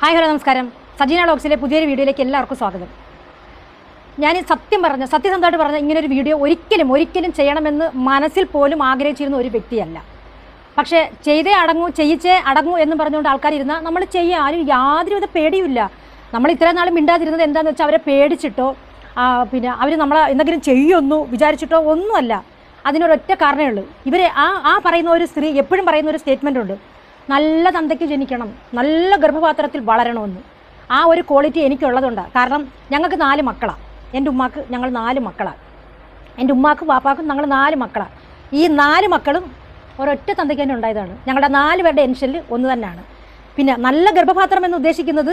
Hi hello നമസ്കാരം. സജീന വ്ലോഗ്സിലെ പുതിയൊരു വീഡിയോയിലേക്ക് എല്ലാവർക്കും സ്വാഗതം. ഞാൻ സത്യസന്ധമായിട്ട് പറഞ്ഞ ഇങ്ങനൊരു വീഡിയോ ഒരിക്കലും ചെയ്യണമെന്ന് മനസ്സിൽ പോലും ആഗ്രഹിച്ചിരുന്ന ഒരു വ്യക്തിയല്ല. പക്ഷേ ചെയ്യിച്ചേ അടങ്ങൂ എന്ന് പറഞ്ഞുകൊണ്ട് ആൾക്കാരിരുന്നാൽ നമ്മൾ ആരും യാതൊരുവിധ പേടിയുമില്ല. നമ്മൾ ഇത്രയും നാളും മിണ്ടാതിരുന്നത് എന്താണെന്ന് വെച്ചാൽ അവരെ പേടിച്ചിട്ടോ പിന്നെ അവർ നമ്മളെ എന്തെങ്കിലും ചെയ്യുമെന്നു വിചാരിച്ചിട്ടോ ഒന്നുമല്ല. അതിനൊരൊറ്റ കാരണമേ ഉള്ളൂ. ഇവരെ പറയുന്ന ഒരു സ്ത്രീ എപ്പോഴും പറയുന്ന ഒരു സ്റ്റേറ്റ്മെൻ്റ് ഉണ്ട്, നല്ല തന്തയ്ക്ക് ജനിക്കണം, നല്ല ഗർഭപാത്രത്തിൽ വളരണമെന്ന്. ആ ഒരു ക്വാളിറ്റി എനിക്കുള്ളതുകൊണ്ടാണ്. കാരണം ഞങ്ങൾക്ക് 4 മക്കളാണ്. എൻ്റെ ഉമ്മാക്ക് ഞങ്ങൾ 4 മക്കളാണ്. എൻ്റെ ഉമ്മാക്കും വാപ്പാക്കും ഞങ്ങൾ 4 മക്കളാണ്. ഈ 4 മക്കളും ഒരൊറ്റ തന്തയ്ക്ക് തന്നെ ഉണ്ടായതാണ്. ഞങ്ങളുടെ 4 പേരുടെ എൻഷനിൽ ഒന്ന് തന്നെയാണ്. പിന്നെ നല്ല ഗർഭപാത്രം എന്ന് ഉദ്ദേശിക്കുന്നത്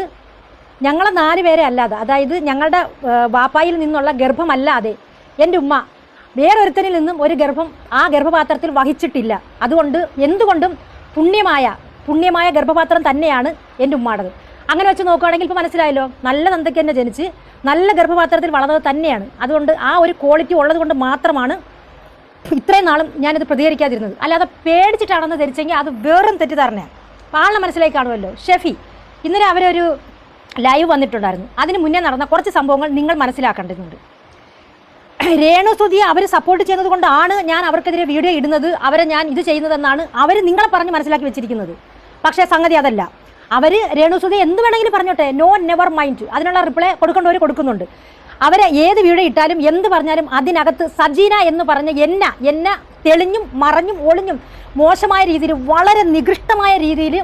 ഞങ്ങളെ 4 പേരെ അല്ലാതെ, അതായത് ഞങ്ങളുടെ വാപ്പായിൽ നിന്നുള്ള ഗർഭമല്ലാതെ എൻ്റെ ഉമ്മ വേറൊരുത്തരിൽ നിന്നും ഒരു ഗർഭം ആ ഗർഭപാത്രത്തിൽ വഹിച്ചിട്ടില്ല. അതുകൊണ്ട് എന്തുകൊണ്ടും പുണ്യമായ ഗർഭപാത്രം തന്നെയാണ് എൻ്റെ ഉമ്മാടത്. അങ്ങനെ വെച്ച് നോക്കുകയാണെങ്കിൽ ഇപ്പോൾ മനസ്സിലായല്ലോ, നല്ല തന്തയ്ക്ക് തന്നെ ജനിച്ച് നല്ല ഗർഭപാത്രത്തിൽ വളർന്നത് തന്നെയാണ്. അതുകൊണ്ട് ആ ഒരു ക്വാളിറ്റി ഉള്ളത് കൊണ്ട് മാത്രമാണ് ഇത്രയും നാളും ഞാനിത് പ്രതികരിക്കാതിരുന്നത്. അല്ലാതെ പേടിച്ചിട്ടാണെന്ന് ധരിച്ചെങ്കിൽ അത് വേറും തെറ്റിദ്ധാരണയാണ്. അപ്പോൾ ആളിനെ മനസ്സിലായി കാണുമല്ലോ. ഷെഫി ഇന്നലെ അവരൊരു ലൈവ് വന്നിട്ടുണ്ടായിരുന്നു. അതിന് മുന്നേ നടന്ന കുറച്ച് സംഭവങ്ങൾ നിങ്ങൾ മനസ്സിലാക്കേണ്ടതുണ്ട്. രേണുസുതിയെ അവർ സപ്പോർട്ട് ചെയ്യുന്നത് കൊണ്ടാണ് ഞാൻ അവർക്കെതിരെ വീഡിയോ ഇടുന്നത്, അവരെ ഞാൻ ഇത് ചെയ്യുന്നതെന്നാണ് അവർ നിങ്ങളെ പറഞ്ഞ് മനസ്സിലാക്കി വെച്ചിരിക്കുന്നത്. പക്ഷേ സംഗതി അതല്ല. അവർ രേണുസുതി എന്ത് വേണമെങ്കിലും പറഞ്ഞോട്ടെ, നോ നെവർ മൈൻഡ്, അതിനുള്ള റിപ്ലൈ കൊടുക്കേണ്ടവർ കൊടുക്കുന്നുണ്ട്. അവരെ ഏത് വീഡിയോ ഇട്ടാലും എന്ത് പറഞ്ഞാലും അതിനകത്ത് സജീന എന്ന് പറഞ്ഞ് എന്നെ തെളിഞ്ഞും മറഞ്ഞും ഒളിഞ്ഞും മോശമായ രീതിയിൽ, വളരെ നികൃഷ്ടമായ രീതിയിൽ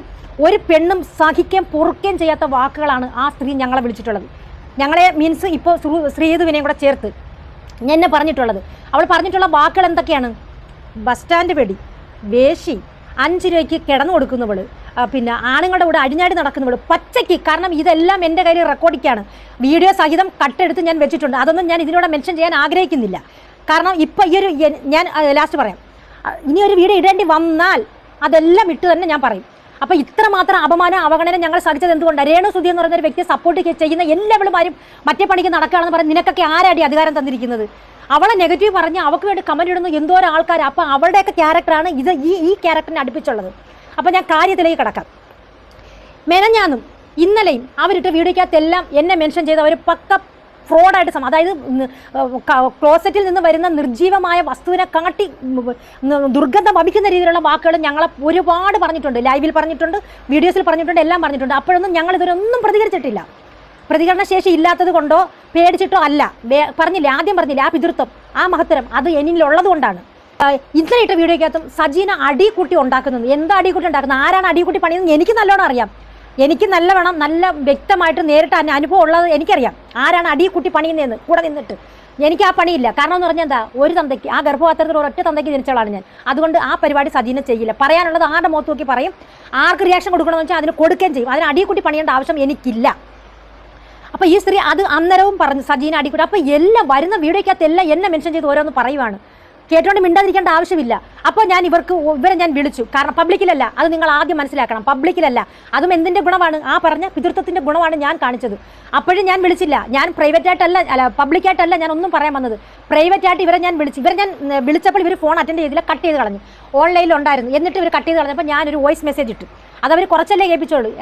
ഒരു പെണ്ണും സഹിക്കുകയും പൊറുക്കുകയും ചെയ്യാത്ത വാക്കുകളാണ് ആ സ്ത്രീ ഞങ്ങളെ വിളിച്ചിട്ടുള്ളത്. ഞങ്ങളെ മീൻസ് ഇപ്പോൾ ശ്രീധുവിനെയും കൂടെ ചേർത്ത് എന്നെ പറഞ്ഞിട്ടുള്ളത്. അവൾ പറഞ്ഞിട്ടുള്ള വാക്കുകൾ എന്തൊക്കെയാണ്? ബസ് സ്റ്റാൻഡ് പെടി, വേശി, 5 രൂപയ്ക്ക് കിടന്നു കൊടുക്കുന്നവൾ, പിന്നെ ആണുങ്ങളുടെ കൂടെ അടിഞ്ഞാടി നടക്കുന്നവൾ, പച്ചയ്ക്ക്. കാരണം ഇതെല്ലാം എൻ്റെ കയ്യിൽ റെക്കോർഡിക്കാണ്, വീഡിയോ സഹിതം കട്ടെടുത്ത് ഞാൻ വെച്ചിട്ടുണ്ട്. അതൊന്നും ഞാൻ ഇതിലൂടെ മെൻഷൻ ചെയ്യാൻ ആഗ്രഹിക്കുന്നില്ല. കാരണം ഇപ്പോൾ ഞാൻ ലാസ്റ്റ് പറയാം, ഇനി ഒരു വീഡിയോ ഇടേണ്ടി വന്നാൽ അതെല്ലാം ഇട്ട് തന്നെ ഞാൻ പറയും. അപ്പോൾ ഇത്രമാത്രം അപമാനം അവഗണന ഞങ്ങൾ സഹിച്ചത് എന്തുകൊണ്ടാണ്? രേണുസുതി എന്ന് പറയുന്ന ഒരു വ്യക്തിയെ സപ്പോർട്ട് ചെയ്യുന്ന എല്ലാവരും മറ്റേ പണിക്ക് നടക്കുകയാണെന്ന് പറഞ്ഞ് നിനക്കൊക്കെ ആരാടി അധികാരം തന്നിരിക്കുന്നത്? അവളെ നെഗറ്റീവ് പറഞ്ഞ് അവൾക്ക് വേണ്ടി കമൻറ്റ് ഇടുന്ന എന്തോരം ആൾക്കാർ. അപ്പോൾ അവളുടെയൊക്കെ ക്യാരക്ടറാണ് ഇത് ഈ ക്യാരക്ടറിനെ അടുപ്പിച്ചുള്ളത്. അപ്പോൾ ഞാൻ കാര്യത്തിലേക്ക് കിടക്കാം. മെനഞ്ഞാന്നും ഇന്നലെയും അവരിട്ട് വീഡിയോക്കകത്തെല്ലാം എന്നെ മെൻഷൻ ചെയ്ത് അവർ പക്ക ഫ്രോഡായിട്ട് അതായത് ക്ലോസറ്റിൽ നിന്ന് വരുന്ന നിർജീവമായ വസ്തുവിനെ കാട്ടി ദുർഗന്ധം വമിക്കുന്ന രീതിയിലുള്ള വാക്കുകൾ ഞങ്ങളെ ഒരുപാട് പറഞ്ഞിട്ടുണ്ട്. ലൈവിൽ പറഞ്ഞിട്ടുണ്ട്, വീഡിയോസിൽ പറഞ്ഞിട്ടുണ്ട്, എല്ലാം പറഞ്ഞിട്ടുണ്ട്. അപ്പോഴൊന്നും ഞങ്ങൾ ഇതുവരൊന്നും പ്രതികരിച്ചിട്ടില്ല. പ്രതികരണശേഷി ഇല്ലാത്തത് കൊണ്ടോ പേടിച്ചിട്ടോ അല്ല. ആദ്യം പറഞ്ഞില്ല, ആ പിതൃത്വം, ആ മഹത്തരം അത് എന്നിലുള്ളത് കൊണ്ടാണ്. ഇന്നലെ ഇട്ട വീഡിയോക്കകത്തും സജീന അടികൂട്ടി ഉണ്ടാക്കുന്നത്. എന്താ അടികൂട്ടി ഉണ്ടാക്കുന്നത്? ആരാണ് അടികൂട്ടി പണിയുന്നത്? എനിക്ക് നല്ലോണം അറിയാം. എനിക്ക് നല്ല വ്യക്തമായിട്ട് നേരിട്ട് അനുഭവം ഉള്ളത് എനിക്കറിയാം. ആരാണ് അടികൂട്ടി പണിയുന്നതെന്ന് കൂടെ നിന്നിട്ട്. എനിക്ക് ആ പണിയില്ല. കാരണം എന്ന് പറഞ്ഞാൽ എന്താ, ഒരു തന്തയ്ക്ക്, ആ ഗർഭപാത്രത്തിൽ ഒരൊറ്റ തന്തയ്ക്ക് ജനിച്ചവളാണ് ഞാൻ. അതുകൊണ്ട് ആ പരിപാടി സജീന ചെയ്യില്ല. പറയാനുള്ളത് ആരുടെ മുഖത്ത് നോക്കി പറയും. ആർക്ക് റിയാക്ഷൻ കൊടുക്കണമെന്ന് വെച്ചാൽ അതിന് കൊടുക്കുകയും ചെയ്യും. അതിന് അടികൂട്ടി പണിയേണ്ട ആവശ്യം എനിക്കില്ല. അപ്പോൾ ഈ സ്ത്രീ അത് അന്നേരവും പറഞ്ഞു, സജീന അടികൂട്ടി. അപ്പോൾ എല്ലാം വരുന്ന വീഡിയോക്കകത്ത് എല്ലാം എന്നെ മെൻഷൻ ചെയ്ത് ഓരോന്ന് പറയുവാണ്. കേട്ടോണ്ട് മിണ്ടാതിരിക്കേണ്ട ആവശ്യമില്ല. അപ്പോൾ ഞാൻ ഇവരെ ഞാൻ വിളിച്ചു. കാരണം പബ്ലിക്കിലല്ല, അത് നിങ്ങൾ ആദ്യം മനസ്സിലാക്കണം. പബ്ലിക്കിലല്ല. അതും എന്തിൻ്റെ ഗുണമാണ്? ആ പറഞ്ഞ പിതൃത്വത്തിൻ്റെ ഗുണമാണ് ഞാൻ കാണിച്ചത്. അപ്പോഴും ഞാൻ വിളിച്ചില്ല. ഞാൻ പബ്ലിക്കായിട്ടല്ല ഞാൻ ഒന്നും പറയാൻ വന്നത്. പ്രൈവറ്റായിട്ട് ഇവരെ ഞാൻ വിളിച്ചപ്പോൾ ഇവർ ഫോൺ അറ്റൻഡ് ചെയ്തില്ല, കട്ട് ചെയ്ത് കളഞ്ഞു. ഓൺലൈനിൽ ഉണ്ടായിരുന്നു. എന്നിട്ട് ഇവർ കട്ട് ചെയ്ത് കളഞ്ഞപ്പോൾ ഞാനൊരു വോയിസ് മെസ്സേജ് ഇട്ടു. അതവർ കുറച്ചല്ലേ കേൾപ്പിച്ചോളൂ.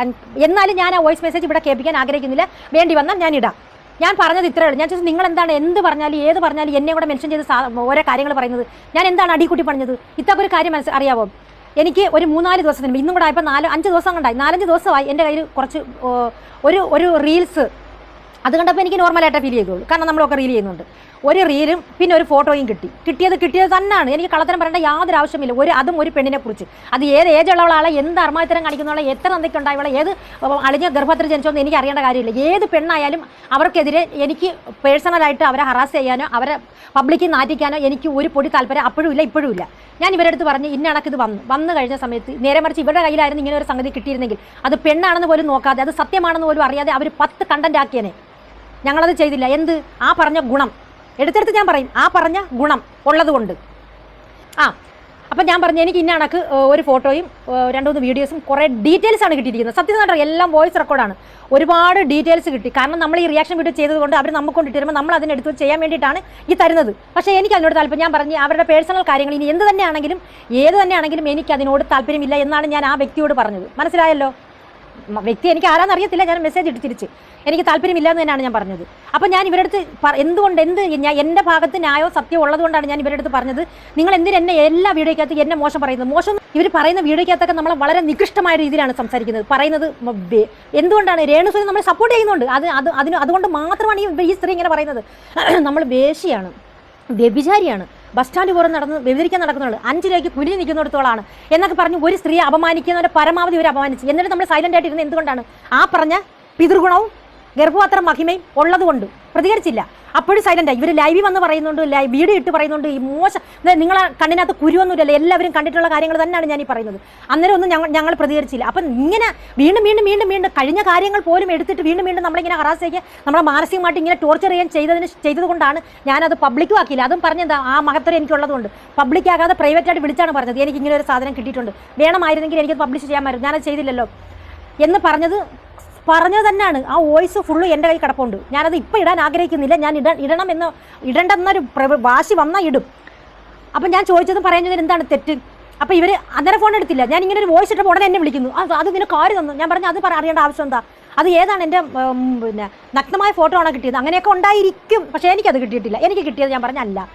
എന്നാലും ഞാൻ ആ വോയിസ് മെസ്സേജ് ഇവിടെ കേൾപ്പിക്കാൻ ആഗ്രഹിക്കുന്നില്ല. വേണ്ടി വന്നാൽ ഞാൻ ഇടാം. ഞാൻ പറഞ്ഞത് ഇത്രയേ ഉള്ളൂ. ഞാൻ ചോദിച്ചു, നിങ്ങൾ എന്താണ് എന്ത് പറഞ്ഞാലും ഏത് പറഞ്ഞാലും എന്നെ കൂടെ മെൻഷൻ ചെയ്ത് ഓരോ കാര്യങ്ങൾ പറയുന്നത്? ഞാൻ എന്താണ് അടികൂട്ടി പറഞ്ഞത്? ഇതൊക്കെ ഒരു കാര്യം അറിയാമോ? എനിക്ക് ഒരു 3-4 ദിവസത്തിന് ഇന്നും കൂടെ ആയപ്പോൾ 4-5 ദിവസം കണ്ടായി. 4-5 ദിവസമായി എൻ്റെ കയ്യിൽ കുറച്ച് ഒരു റീൽസ്. അത് കണ്ടപ്പോൾ എനിക്ക് നോർമലായിട്ടേ ഫീൽ ചെയ്തോളൂ. കാരണം നമ്മളൊക്കെ റീൽ ചെയ്യുന്നുണ്ട്. ഒരു റീലും പിന്നെ ഒരു ഫോട്ടോയും കിട്ടിയത് തന്നെയാണ്. എനിക്ക് കള്ളത്തരം പറയേണ്ട യാതൊരു ആവശ്യമില്ല. അതും ഒരു പെണ്ണിനെ കുറിച്ച്. അത് ഏത് ഏജുള്ളവളാളെ, എന്ത് അർമാത്തരം കാണിക്കുന്നവളെ, എത്ര നന്ദിക്ക് ഉണ്ടായവളെ, ഏത് അളിഞ്ഞ ഗർഭത്തിൽ ജനിച്ചോന്ന് എനിക്ക് അറിയേണ്ട കാര്യമില്ല. ഏത് പെണ്ണായാലും അവർക്കെതിരെ എനിക്ക് പേഴ്സണലായിട്ട് അവരെ ഹറാസ് ചെയ്യാനോ അവരെ പബ്ലിക്കിൽ നാറ്റിക്കാനോ എനിക്ക് ഒരു പൊടി താല്പര്യം അപ്പോഴും ഇല്ല, ഇപ്പോഴും ഇല്ല. ഞാൻ ഇവരുടെ അടുത്ത് പറഞ്ഞ് ഇന്നണക്കിത് വന്നു കഴിഞ്ഞ സമയത്ത് നേരെ മറിച്ച് ഇവരുടെ കയ്യിലായിരുന്നു ഇങ്ങനെ ഒരു സംഗതി കിട്ടിയിരുന്നെങ്കിൽ അത് പെണ്ണാണെന്ന് പോലും നോക്കാതെ, അത് സത്യമാണെന്ന് പോലും അറിയാതെ അവർ 10 കണ്ടന്റ് ആക്കിയേനെ. ഞങ്ങളത് ചെയ്തില്ല. എന്ത്? ആ പറഞ്ഞ ഗുണം എടുത്തെടുത്ത് ഞാൻ പറയും. ആ പറഞ്ഞ ഗുണം ഉള്ളത് കൊണ്ട്. അപ്പം ഞാൻ പറഞ്ഞു, എനിക്ക് ഇന്നണക്ക് ഒരു ഫോട്ടോയും 2-3 വീഡിയോസും കുറേ ഡീറ്റെയിൽസാണ് കിട്ടിയിരിക്കുന്നത്. സത്യം പറഞ്ഞാൽ എല്ലാം വോയിസ് റെക്കോർഡാണ്. ഒരുപാട് ഡീറ്റെയിൽസ് കിട്ടി. കാരണം നമ്മൾ ഈ റിയാക്ഷൻ വീഡിയോ ചെയ്തതുകൊണ്ട് അവർ നമുക്ക് കൊണ്ട് ഇട്ടുമ്പോൾ നമ്മൾ അതിനെടുത്ത് ചെയ്യാൻ വേണ്ടിയിട്ടാണ് ഈ തരുന്നത്. പക്ഷേ എനിക്ക് അതിനോട് താല്പര്യം. ഞാൻ പറഞ്ഞു, അവരുടെ പേഴ്സണൽ കാര്യങ്ങൾ ഇനി എന്ത് തന്നെയാണെങ്കിലും ഏത് തന്നെയാണെങ്കിലും എനിക്ക് അതിനോട് താല്പര്യമില്ല എന്നാണ് ഞാൻ ആ വ്യക്തിയോട് പറഞ്ഞത്. മനസ്സിലായല്ലോ? വ്യക്തി എനിക്ക് ആരാന്ന് അറിയത്തില്ല, ഞാൻ മെസ്സേജ് ഇട്ട് തിരിച്ച് എനിക്ക് താല്പര്യമില്ല എന്ന് തന്നെയാണ് ഞാൻ പറഞ്ഞത്. അപ്പോൾ ഞാൻ ഇവരുടെ അടുത്ത് എന്തുകൊണ്ട് ഞാൻ എൻ്റെ ഭാഗത്ത് ന്യായോ സത്യം ഉള്ളതുകൊണ്ടാണ് ഞാൻ ഇവരുടെ അടുത്ത് പറഞ്ഞത്, നിങ്ങൾ എന്തിന് എന്നെ എല്ലാ വീഡിയോയ്ക്കകത്ത് എന്നെ മോശം പറയുന്നത്. മോശം ഇവർ പറയുന്ന വീഡിയോയ്ക്കകത്തൊക്കെ നമ്മളെ വളരെ നികൃഷ്ടമായ രീതിയിലാണ് സംസാരിക്കുന്നത്, പറയുന്നത്. എന്തുകൊണ്ടാണ് രേണുസുതി നമ്മൾ സപ്പോർട്ട് ചെയ്യുന്നുണ്ട്, അതുകൊണ്ട് മാത്രമാണ് ഈ സ്ത്രീ ഇങ്ങനെ പറയുന്നത്. നമ്മൾ വേശ്യയാണ്, വ്യഭിചാരിയാണ്, ബസ് സ്റ്റാൻഡ് പുറം നടന്ന് വ്യവഹരിക്കാൻ നടക്കുന്നുള്ളൂ, 5 രൂപയ്ക്ക് കുനിഞ്ഞ് നിൽക്കുന്നിടത്തോളാണ് എന്നൊക്കെ പറഞ്ഞ് ഒരു സ്ത്രീയെ അപമാനിക്കുന്നവരെ പരമാവധി ഒരു അപമാനിച്ച്. എന്നിട്ട് നമ്മൾ സൈലൻ്റ് ആയിട്ടിരുന്നത് എന്തുകൊണ്ടാണ്? ആ പറഞ്ഞ പിതൃഗുണവും ഗർഭപാത്ര മഹിമയും ഉള്ളതുകൊണ്ട് പ്രതികരിച്ചില്ല. അപ്പോഴും സൈലൻ്റായി. ഇവർ ലൈവിൽ വന്ന് പറയുന്നുണ്ട്, വീഡിയോ ഇട്ട് പറയുന്നുണ്ട്, ഈ മോശം നിങ്ങളെ കണ്ണിനകത്ത് കുരുവൊന്നുമില്ലല്ലോ, എല്ലാവരും കണ്ടിട്ടുള്ള കാര്യങ്ങൾ തന്നെയാണ് ഞാൻ ഈ പറയുന്നത്. അന്നേരം ഒന്നും ഞങ്ങൾ പ്രതികരിച്ചില്ല. അപ്പം ഇങ്ങനെ വീണ്ടും കഴിഞ്ഞ കാര്യങ്ങൾ പോലും എടുത്തിട്ട് വീണ്ടും നമ്മളിങ്ങനെ ഹറാസ് ചെയ്യുക, നമ്മളെ മാനസികമായിട്ട് ഇങ്ങനെ ടോർച്ചർ ചെയ്തതുകൊണ്ടാണ് ഞാനത് പബ്ലിക്കും ആക്കിയില്ല. അതും പറഞ്ഞത് ആ മഹത്വം എനിക്കുള്ളതുകൊണ്ട് പബ്ലിക്കാകാതെ പ്രൈവറ്റായിട്ട് വിളിച്ചാണ് പറഞ്ഞത്, എനിക്ക് ഇങ്ങനെ ഒരു സാധനം കിട്ടിയിട്ടുണ്ട്, വേണമായിരുന്നെങ്കിൽ എനിക്ക് പബ്ലിഷ് ചെയ്യാമായിരുന്നു, ഞാനത് ചെയ്തില്ലല്ലോ എന്ന് പറഞ്ഞത് തന്നെയാണ്. ആ വോയിസ് ഫുള്ള് എൻ്റെ കൈ കിടപ്പുണ്ട്. ഞാനത് ഇപ്പോൾ ഇടാൻ ആഗ്രഹിക്കുന്നില്ല, ഞാൻ ഇടണ്ടെന്നൊരു വാശി വന്നാൽ ഇടും. അപ്പം ഞാൻ ചോദിച്ചതും പറയുന്നതിന് എന്താണ് തെറ്റ്? അപ്പോൾ ഇവർ അന്നേരം ഫോൺ എടുത്തില്ല. ഞാൻ ഇങ്ങനെ ഒരു വോയിസ് ഇട്ടപ്പോൾ ഉടനെ എന്നെ വിളിക്കുന്നു, അത് ഇതിന് കാര്യം തന്നു. ഞാൻ പറഞ്ഞു അത് അറിയേണ്ട ആവശ്യം എന്താ, അത് ഏതാണ് എൻ്റെ പിന്നെ നഗ്നമായ ഫോട്ടോ ആണോ കിട്ടിയത്? അങ്ങനെയൊക്കെ ഉണ്ടായിരിക്കും, പക്ഷേ എനിക്കത് കിട്ടിയിട്ടില്ല. എനിക്ക് കിട്ടിയത് ഞാൻ പറഞ്ഞല്ല,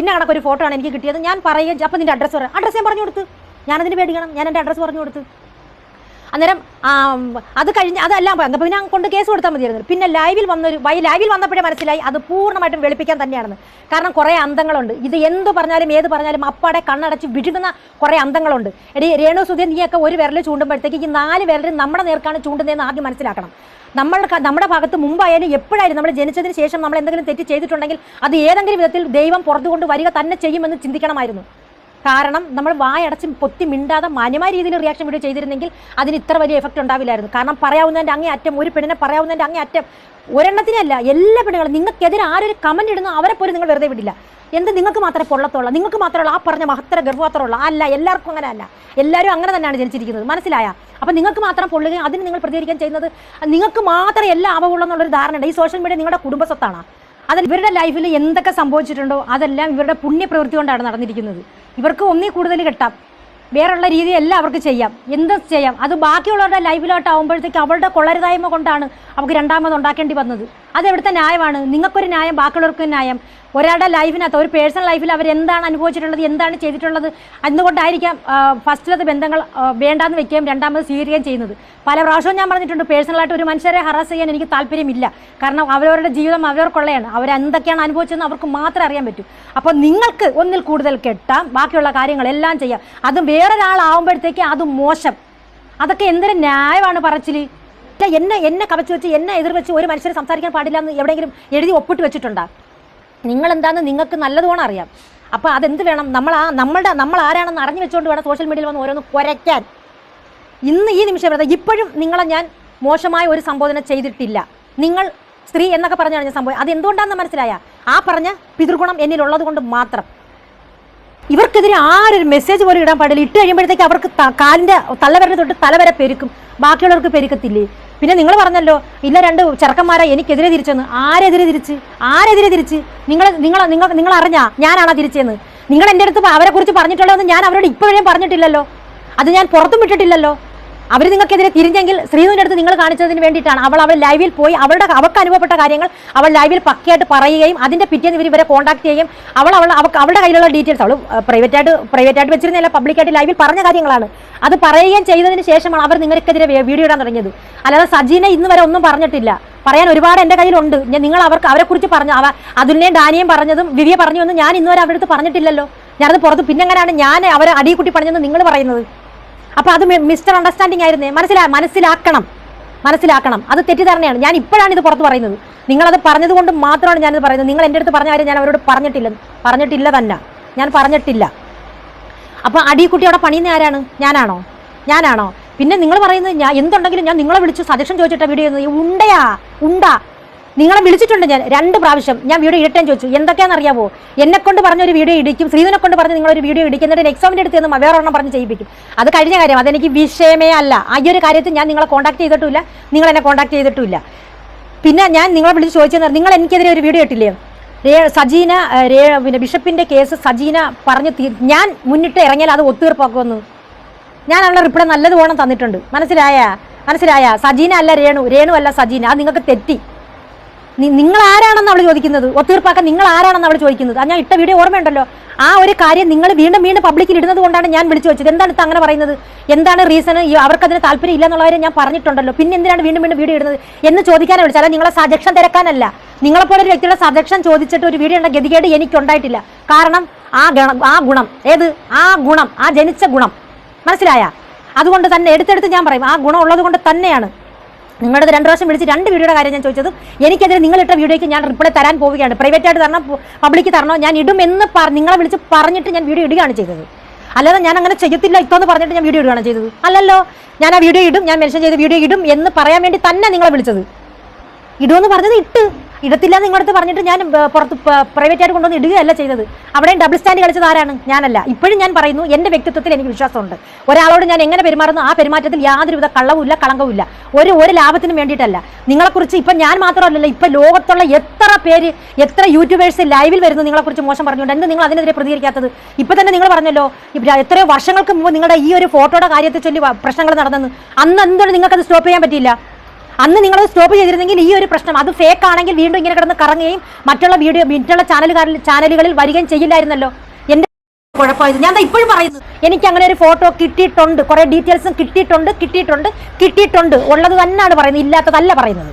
ഇന്ന കണക്കൊരു ഫോട്ടോ ആണ് എനിക്ക് കിട്ടിയത്. ഞാൻ പറയുകയും അപ്പോൾ നിൻ്റെ അഡ്രസ്സ് ഞാൻ പറഞ്ഞു കൊടുത്തു. ഞാനതിന് പേടിക്കണം, ഞാൻ എൻ്റെ അഡ്രസ്സ് പറഞ്ഞു കൊടുത്തു. അന്നേരം അത് കഴിഞ്ഞ് അതെല്ലാം പോയി. അപ്പോൾ ഞാൻ കൊണ്ട് കേസ് കൊടുത്താൽ മതിയായിരുന്നു. പിന്നെ ലൈവിൽ വന്നപ്പോഴേ മനസ്സിലായി അത് പൂർണ്ണമായിട്ടും വെളുപ്പിക്കാൻ തന്നെയാണെന്ന്. കാരണം കുറേ അന്തങ്ങളുണ്ട്, ഇത് എന്ത് പറഞ്ഞാലും ഏത് പറഞ്ഞാലും അപ്പാടെ കണ്ണടച്ച് വിഴുങ്ങുന്ന കുറേ അന്തങ്ങളുണ്ട്. എടി രേണുസുതി, നീയൊക്കെ ഒരു വിരൽ ചൂണ്ടുമ്പോഴത്തേക്ക് ഈ 4 വിരലും നമ്മുടെ നേർക്കാണ് ചൂണ്ടുന്നതെന്ന് ആദ്യം മനസ്സിലാക്കണം. നമ്മുടെ ഭാഗത്ത് മുമ്പായാലും എപ്പോഴായാലും നമ്മൾ ജനിച്ചതിന് ശേഷം നമ്മൾ എന്തെങ്കിലും തെറ്റ് ചെയ്തിട്ടുണ്ടെങ്കിൽ അത് ഏതെങ്കിലും വിധത്തിൽ ദൈവം പുറത്തുകൊണ്ട് വരിക തന്നെ ചെയ്യുമെന്ന് ചിന്തിക്കണമായിരുന്നു. കാരണം നമ്മൾ വായടച്ച് പൊത്തി മിണ്ടാതെ മാന്യമായ രീതിയിൽ റിയാക്ഷൻ വീഡിയോ ചെയ്തിരുന്നെങ്കിൽ അതിന് ഇത്ര വലിയ എഫക്റ്റ് ഉണ്ടാവില്ലായിരുന്നു. കാരണം പറയാവുന്നതിൻ്റെ അങ്ങേ അറ്റം, ഒരു പെണ്ണിനെ പറയാവുന്നതിൻ്റെ അങ്ങേ അറ്റം, ഒരെണ്ണത്തിനല്ല എല്ലാ പെണ്ണുങ്ങളും നിങ്ങൾക്കെതിരെ ആരൊരു കമൻറ്റ് ഇടുന്നു അവരെ പോലും നിങ്ങൾ വെറുതെ വിടില്ല. നിങ്ങൾക്ക് മാത്രമേ പൊള്ളത്തുള്ള, നിങ്ങൾക്ക് മാത്രമുള്ള ആ പറഞ്ഞ മഹത്തര ഗർഭപാത്രമുള്ള അല്ല, എല്ലാവർക്കും അങ്ങനെ അല്ല, എല്ലാവരും അങ്ങനെ തന്നെയാണ് ജനിച്ചിരിക്കുന്നത്. മനസ്സിലായ? അപ്പം നിങ്ങൾക്ക് മാത്രം പൊള്ളുകയും അതിന് നിങ്ങൾ പ്രതികരിക്കാൻ ചെയ്യുന്നത് നിങ്ങൾക്ക് മാത്രമേ എല്ലാം ആവുള്ളൂ ധാരണയുണ്ട്. ഈ സോഷ്യൽ മീഡിയ നിങ്ങളുടെ കുടുംബസ്വത്താണ്. അതിൽ ഇവരുടെ ലൈഫിൽ എന്തൊക്കെ സംഭവിച്ചിട്ടുണ്ടോ അതെല്ലാം ഇവരുടെ പുണ്യപ്രവൃത്തി കൊണ്ടാണ് നടന്നിരിക്കുന്നത്. ഇവർക്ക് ഒന്നിൽ കൂടുതൽ കിട്ടാം, വേറെയുള്ള രീതിയെല്ലാം അവർക്ക് ചെയ്യാം, എന്ത് ചെയ്യാം. അത് ബാക്കിയുള്ളവരുടെ ലൈഫിലോട്ടാവുമ്പോഴത്തേക്ക് അവളുടെ കൊള്ളരുതായ്മ കൊണ്ടാണ് അവർക്ക് രണ്ടാമത് ഉണ്ടാക്കേണ്ടി വന്നത്. അതെവിടുത്തെ ന്യായമാണ്? നിങ്ങൾക്കൊരു ന്യായം, ബാക്കിയുള്ളവർക്ക് ന്യായം. ഒരാളുടെ ലൈഫിനകത്ത്, ഒരു പേഴ്സണൽ ലൈഫിൽ അവരെന്താണ് അനുഭവിച്ചിട്ടുള്ളത്, എന്താണ് ചെയ്തിട്ടുള്ളത്, അതുകൊണ്ടായിരിക്കാം ഫസ്റ്റിലത്തെ ബന്ധങ്ങൾ വേണ്ടാന്ന് വെക്കുകയും രണ്ടാമത് സ്വീകരിക്കുകയും ചെയ്യുന്നത്. പല പ്രാവശ്യവും ഞാൻ പറഞ്ഞിട്ടുണ്ട്, പേഴ്സണലായിട്ട് ഒരു മനുഷ്യരെ ഹറാസ് ചെയ്യാൻ എനിക്ക് താല്പര്യമില്ല. കാരണം അവരവരുടെ ജീവിതം അവരവർക്കുള്ളതാണ്, അവരെന്തൊക്കെയാണ് അനുഭവിച്ചതെന്ന് അവർക്ക് മാത്രമേ അറിയാൻ പറ്റൂ. അപ്പോൾ നിങ്ങൾക്ക് ഒന്നിൽ കൂടുതൽ കെട്ടാം, ബാക്കിയുള്ള കാര്യങ്ങളെല്ലാം ചെയ്യാം. അതും വേറൊരാളാവുമ്പോഴത്തേക്ക് അത് മോശം. അതൊക്കെ എന്തൊരു ന്യായമാണ് പറച്ചിൽ? എന്നെ കവച്ച് വെച്ച് എന്നെ എതിർ വെച്ച് ഒരു മനുഷ്യരെ സംസാരിക്കാൻ പാടില്ല എന്ന് എവിടെയെങ്കിലും എഴുതി ഒപ്പിട്ട് വെച്ചിട്ടുണ്ടോ? നിങ്ങളെന്താണെന്ന് നിങ്ങൾക്ക് നല്ലതുപോലെ അറിയാം. അപ്പോൾ അതെന്ത് വേണം? നമ്മൾ ആരാണെന്ന് അറിഞ്ഞു വെച്ചുകൊണ്ട് വേണം സോഷ്യൽ മീഡിയയിൽ വന്ന് ഓരോന്ന് കുരയ്ക്കാൻ. ഇന്ന് ഈ നിമിഷം വരെ ഇപ്പോഴും നിങ്ങളെ ഞാൻ മോശമായ ഒരു സംബോധന ചെയ്തിട്ടില്ല. നിങ്ങൾ സ്ത്രീ എന്നൊക്കെ പറഞ്ഞാണ് ഞാൻ സംഭവം. അതെന്തുകൊണ്ടാണെന്ന് മനസ്സിലായ? ആ പറഞ്ഞ പിതൃഗുണം എന്നിലുള്ളത് കൊണ്ട് മാത്രം. ഇവർക്കെതിരെ ആരൊരു മെസ്സേജ് പോലും ഇടാൻ പാടില്ല. ഇട്ട് കഴിയുമ്പോഴത്തേക്ക് അവർക്ക് കാലിൻ്റെ തള്ളവരെ തൊട്ട് തലവരെ പെരുക്കും, ബാക്കിയുള്ളവർക്ക് പെരുക്കത്തില്ലേ? പിന്നെ നിങ്ങൾ പറഞ്ഞല്ലോ, ഇല്ല 2 ചെറുക്കന്മാരെ എനിക്കെതിരെ തിരിച്ചെന്ന്. ആരെതിരെ തിരിച്ച്? നിങ്ങൾ അറിഞ്ഞാ ഞാനാണോ തിരിച്ചെന്ന്? നിങ്ങൾ എൻ്റെ അടുത്ത് അവരെക്കുറിച്ച് പറഞ്ഞിട്ടുള്ളതെന്ന് ഞാൻ അവരോട് ഇപ്പോഴും പറഞ്ഞിട്ടില്ലല്ലോ, അത് ഞാൻ പുറത്തും വിട്ടിട്ടില്ലല്ലോ. അവർ നിങ്ങൾക്കെതിരെ തിരിഞ്ഞെങ്കിൽ ശ്രീധുവിൻ്റെ അടുത്ത് നിങ്ങൾ കാണിച്ചതിന് വേണ്ടിയിട്ടാണ്. അവൾ ലൈവിൽ പോയി അവൾക്ക് അനുഭവപ്പെട്ട കാര്യങ്ങൾ അവൾ ലൈവിൽ പക്കയായിട്ട് പറയുകയും അതിൻ്റെ പിറ്റേന്ന് ഇവരെ കോൺടാക്ട് ചെയ്യുകയും അവളുടെ കയ്യിലുള്ള ഡീറ്റെയിൽസ് അവൾ പ്രൈവറ്റായിട്ട് വെച്ചിരുന്നില്ല, പബ്ലിക്കായിട്ട് ലൈവിൽ പറഞ്ഞ കാര്യങ്ങളാണ്. അത് പറയുകയും ചെയ്തതിന് ശേഷമാണ് അവർ നിങ്ങൾക്കെതിരെ വീഡിയോ ഇടാൻ തുടങ്ങിയത്. അല്ലാതെ സജീനെ ഇന്ന് വരെ ഒന്നും പറഞ്ഞിട്ടില്ല. പറയാൻ ഒരുപാട് എൻ്റെ കയ്യിലുണ്ട്. നിങ്ങൾ അവരെക്കുറിച്ച് പറഞ്ഞു, അതുലിനെയും ഡാനിയും പറഞ്ഞതും വിവിയെ പറഞ്ഞു എന്ന് ഞാൻ ഇന്നുവരെ അവരുടെ അടുത്ത് പറഞ്ഞിട്ടില്ലല്ലോ. ഞാനത് പുറത്ത് പിന്നെ എങ്ങനെയാണ് ഞാൻ അവരെ അടിക്കുട്ടി പറഞ്ഞതെന്ന് നിങ്ങൾ പറയുന്നത്? അപ്പോൾ അത് മിസ്റ്റർ അണ്ടർസ്റ്റാൻഡിങ് ആയിരുന്നേ. മനസ്സിലാക്കണം. അത് തെറ്റിദ്ധാരണയാണ്. ഞാൻ ഇപ്പോഴാണ് ഇത് പുറത്ത് പറയുന്നത്. നിങ്ങളത് പറഞ്ഞതുകൊണ്ട് മാത്രമാണ് ഞാനിത് പറയുന്നത്. നിങ്ങൾ എൻ്റെ അടുത്ത് പറഞ്ഞ കാര്യം ഞാൻ അവരോട് പറഞ്ഞിട്ടില്ല തന്നെ. ഞാൻ പറഞ്ഞിട്ടില്ല. അപ്പോൾ അടിക്കുട്ടി അവിടെ പണിയുന്ന ആരാണ്? ഞാനാണോ? പിന്നെ നിങ്ങൾ പറയുന്നത് എന്തുണ്ടെങ്കിലും ഞാൻ നിങ്ങളെ വിളിച്ചു സജഷൻ ചോദിച്ചിട്ട വീഡിയോ ഉണ്ടാ നിങ്ങളെ വിളിച്ചിട്ടുണ്ട് ഞാൻ 2 പ്രാവശ്യം. ഞാൻ വീഡിയോ ഇടട്ടേന്ന് ചോദിച്ചു. എന്തൊക്കെയാണെന്ന് അറിയാമോ? എന്നെക്കൊണ്ട് പറഞ്ഞൊരു വീഡിയോ ഇടിക്കും, ശ്രീധുവിനെ കൊണ്ട് പറഞ്ഞ് നിങ്ങളൊരു വീഡിയോ ഇടിക്കും, എന്നിട്ട് എക്സാമിൻ്റെ അടുത്ത് നിന്ന് വേറൊരെണ്ണം പറഞ്ഞ് ചെയ്യിപ്പിക്കും. അത് കഴിഞ്ഞ കാര്യം, അതെനിക്ക് വിഷയമേ അല്ല. ആ ഒരു കാര്യത്തിൽ ഞാൻ നിങ്ങളെ കോൺടാക്ട് ചെയ്തിട്ടില്ല, നിങ്ങൾ എന്നെ കോൺടാക്ട് ചെയ്തിട്ടില്ല. പിന്നെ ഞാൻ നിങ്ങളെ വിളിച്ച് ചോദിച്ചെന്ന്, നിങ്ങൾ എനിക്കെതിരെ ഒരു വീഡിയോ ഇട്ടില്ലേ? സജീന പിന്നെ ബിഷപ്പിൻ്റെ കേസ് സജീന പറഞ്ഞ് ഞാൻ മുന്നിട്ട് ഇറങ്ങിയാൽ അത് ഒത്തീർപ്പാക്കുമെന്ന് ഞാൻ അവളുടെ റിപ്ലൈ നല്ലതുപോലെ തന്നിട്ടുണ്ട്. മനസ്സിലായ? മനസ്സിലായ? സജീന അല്ല രേണു, രേണു അല്ല സജീന. അത് നിങ്ങൾക്ക് തെറ്റി. നിങ്ങൾ ആരാണെന്ന് അവൾ ചോദിക്കുന്നത്, ഒത്തീർപ്പാക്കാൻ നിങ്ങൾ ആരാണെന്ന് അവൾ ചോദിക്കുന്നത്. അത് ഞാൻ ഇട്ട വീഡിയോ ഓർമ്മയുണ്ടല്ലോ. ആ ഒരു കാര്യം നിങ്ങൾ വീണ്ടും വീണ്ടും പബ്ലിക്കിൽ ഇടുന്നത് കൊണ്ടാണ് ഞാൻ വിളിച്ചു വെച്ചത്. എന്താണ് ഇത് അങ്ങനെ പറയുന്നത്? എന്താണ് റീസൺ? അവർക്കതിന് താല്പര്യം ഇല്ല എന്നുള്ള കാര്യം ഞാൻ പറഞ്ഞിട്ടുണ്ടല്ലോ. പിന്നെ എന്തിനാണ് വീണ്ടും വീണ്ടും വീഡിയോ ഇടുന്നത് എന്ന് ചോദിക്കാനാണ് വിളിച്ചത്. അല്ല നിങ്ങളെ സജഷൻ തിരക്കാനല്ല. നിങ്ങളെപ്പോലെ ഒരു വ്യക്തിയുടെ സജഷൻ ചോദിച്ചിട്ട് ഒരു വീഡിയോ ഉണ്ട ഗതികേട് എനിക്കുണ്ടായിട്ടില്ല. കാരണം ആ ഗുണം ഏത്? ആ ജനിച്ച ഗുണം മനസ്സിലായ? അതുകൊണ്ട് തന്നെ എടുത്തെടുത്ത് ഞാൻ പറയും, ആ ഗുണം ഉള്ളത് കൊണ്ട് തന്നെയാണ് നിങ്ങളുടെ 2 പ്രാവശ്യം വിളിച്ച് 2 വീഡിയോയുടെ കാര്യം ഞാൻ ചോദിച്ചത്. എനിക്കെതിരെ നിങ്ങളിട്ട വീഡിയോയ്ക്ക് ഞാൻ റിപ്ലൈ തരാൻ പോവുകയാണ്. പ്രൈവറ്റ് ആയിട്ട് തരണോ പബ്ലിക്ക് തരണോ ഞാൻ ഇടുമെന്ന് നിങ്ങളെ വിളിച്ച് പറഞ്ഞിട്ട് ഞാൻ വീഡിയോ ഇടുകയാണ് ചെയ്തത്. അല്ലാതെ ഞാൻ അങ്ങനെ ചെയ്യത്തില്ല ഇത്തോന്ന് പറഞ്ഞിട്ട് ഞാൻ വീഡിയോ ഇടുകയാണ് ചെയ്തത്. അല്ലല്ലോ, ഞാൻ ആ വീഡിയോ ഇടും, ഞാൻ മെൻഷൻ ചെയ്ത വീഡിയോ ഇടും എന്ന് പറയാൻ വേണ്ടി തന്നെ നിങ്ങളെ വിളിച്ചത്. ഇടുമെന്ന് പറഞ്ഞത് ഇട്ട്, ഇടത്തില്ല നിങ്ങളടുത്ത് പറഞ്ഞിട്ട് ഞാൻ പുറത്ത് പ്രൈവറ്റ് ആയിട്ട് കൊണ്ടുവന്ന് ഇടുകയല്ല ചെയ്തത്. അവിടെയും ഡബിൾ സ്റ്റാൻഡ് കളിച്ചത് ആരാണ്? ഞാനല്ല. ഇപ്പോഴും ഞാൻ പറയുന്നു, എൻ്റെ വ്യക്തിത്വത്തിൽ എനിക്ക് വിശ്വാസമുണ്ട്. ഒരാളോട് ഞാൻ എങ്ങനെ പെരുമാറുന്നു ആ പെരുമാറ്റത്തിൽ യാതൊരുവിധ കള്ളവുമില്ല, കളങ്കവുമില്ല. ഒരു ലാഭത്തിനും വേണ്ടിയിട്ടല്ല. നിങ്ങളെക്കുറിച്ച് ഇപ്പം ഞാൻ മാത്രമല്ലല്ലോ, ഇപ്പം ലോകത്തുള്ള എത്ര യൂട്യൂബേഴ്സ് ലൈവിൽ വരുന്നു നിങ്ങളെക്കുറിച്ച് മോശം പറഞ്ഞുകൊണ്ട്. എന്ത് നിങ്ങൾ അതിനെതിരെ പ്രതികരിക്കാത്തത്? ഇപ്പം തന്നെ നിങ്ങൾ പറഞ്ഞല്ലോ, എത്രയോ വർഷങ്ങൾക്ക് മുമ്പ് നിങ്ങളുടെ ഈ ഒരു ഫോട്ടോയുടെ കാര്യത്തെ ചൊല്ലി പ്രശ്നങ്ങൾ നടന്നെന്ന്. അന്ന് എന്തുകൊണ്ട് നിങ്ങൾക്കത് സ്റ്റോപ്പ് ചെയ്യാൻ പറ്റിയില്ല? അന്ന് നിങ്ങളത് സ്റ്റോപ്പ് ചെയ്തിരുന്നെങ്കിൽ ഈ ഒരു പ്രശ്നം അത് ഫേക്ക് ആണെങ്കിൽ വീണ്ടും ഇങ്ങനെ കിടന്ന് കറങ്ങുകയും മറ്റുള്ള ചാനലുകളിൽ വരികയും ചെയ്യില്ലായിരുന്നല്ലോ. എൻ്റെ കുഴപ്പമായത് ഞാൻ ഇപ്പോഴും പറയുന്നു, എനിക്ക് അങ്ങനെ ഒരു ഫോട്ടോ കിട്ടിയിട്ടുണ്ട്, കുറേ ഡീറ്റെയിൽസും കിട്ടിയിട്ടുണ്ട്. ഉള്ളത് തന്നെയാണ് പറയുന്നത്, ഇല്ലാത്തതല്ല പറയുന്നത്.